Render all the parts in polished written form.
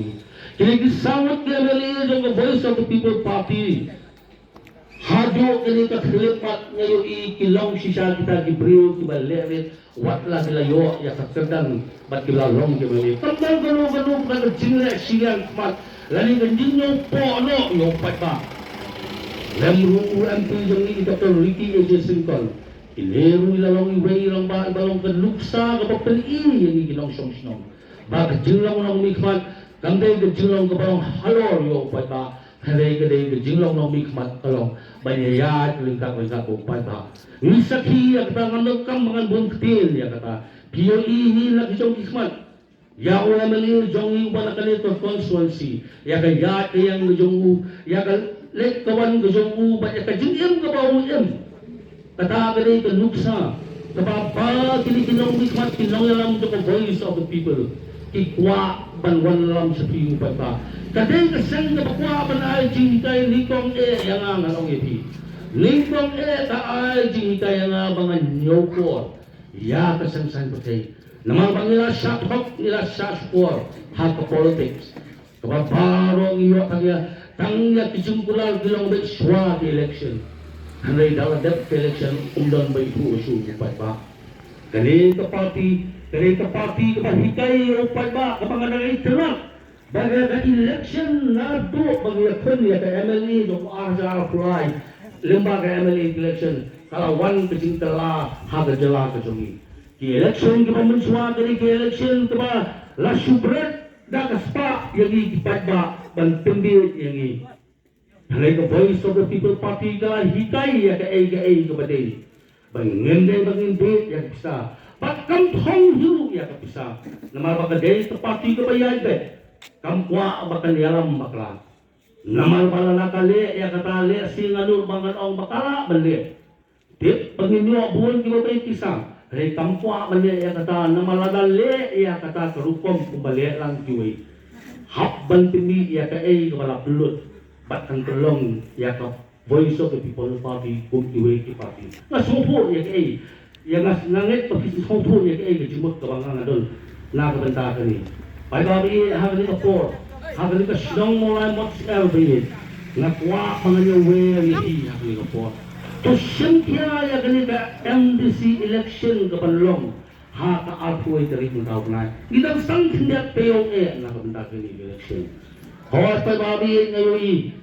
Party. Kini kisawat kaya mali yung Voice of the People Party. Hadyo kini kaklipat ngayon ikilong siya kita gibriw kibaleret wat la gilayo ya kakadang bat kilalong kibali. Kamang gano kada jingle silang mat lali ganjinyo po ano yung patba. Lemru MP yung ni Dr. Ricky A. Singkon. Ileru ilalong iray lang ba balong kadluksa kapag ini yung ikinong siyong. Bakit jinlang unang umikmat kamday jinlang kabalong halor yung patba. Hari kadai kejilong no mikmat kalong banyayat lingkap ko pada nisaki ya kata ngandokam mangan buntil ya kata piyo ihi lagi jong hikmat ya ula melir jong ubana kalito constituency ya kaya yang jong ya kal lek kawan jong u ba ya kajim ka ba em kata kadai ke nuksa kapapa kini mikmat kinong yalam jong Voice of the People kikwa banwan lam sa piyo pada kadang kesang na bakwa pa na ay jingkay likong yang anong iti. Likong ta ay jingkay nga mga nyokor. Ya kasang-sang patay. Namang nila shatok nila shashkor. Haka politics. Kapaparong iyo kaya tangya kijungkular kilong bay swag election. Hanay daw depth election umdan bay ito usu upay ba. Ganito party kapahikay upay ba kapag nangay tenang. Baga election na do magyakon ya ka MLA do arja apply lembaga MLA election kala wan kajing tala haga jala ka jungi ki election ki pamanswa kali ki election ba la subret da kaspa yagi kipadba ban tembil yagi halay ka Voice of the People Party ka hikay ya ka ay ka badai ban ngende bangin bit ya bisa bakam thong hiru ya ka bisa namar bagay sa party ka bayad be kamkwa bakal yalam bakla namal pala nakali ya katali singalur bangan ong bakala bali tip panginyo buwan kibabay kisang hay kamkwa bali ya kata namalagali ya kata kerukom kumbali lang kiwi habban timi ya kaay wala pelut batang telong ya ka Voice of the People Party kung kiwi ki party nasupo ya kaay ya ngangit pagkisupo ya kaay jimot kabangan adol nakabanta ka ni Pai babi having a four, having a strong more much elevate. Nakwa panganyo where he having a four. To Shantia Yaganiga MDC election kapanlong ha ka artway dari mong tawag na. Gitang sang tindak payong nakabanda ni election. Hawas pai babi ngayon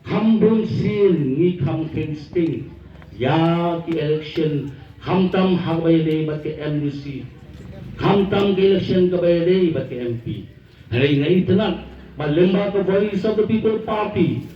kambun sin ni campaign sting. Ya ki election hamtam hagway day bat ki MDC. Hamtam ke election ka bayari bat ke MP. Hari ngayon tenang, malimba ka Voice of the People Party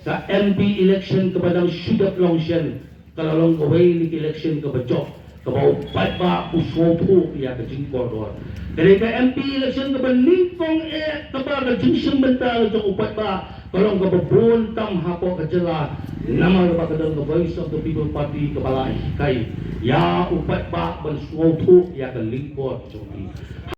sa MP election ka ba ng syudap long siyan kalalong kaway ni election ka ba jok ka ba upat ba uswopo iya ka jingkor doon. Dari ka MP election ka ba ningkong ka ba ka jingsyon banta ka upat ba kalong ka ba buntam hapo ka jala naman ba ka doon ka Voice of the People Party ka balay kay ya upat ba ban uswopo iya ka lingkor jok.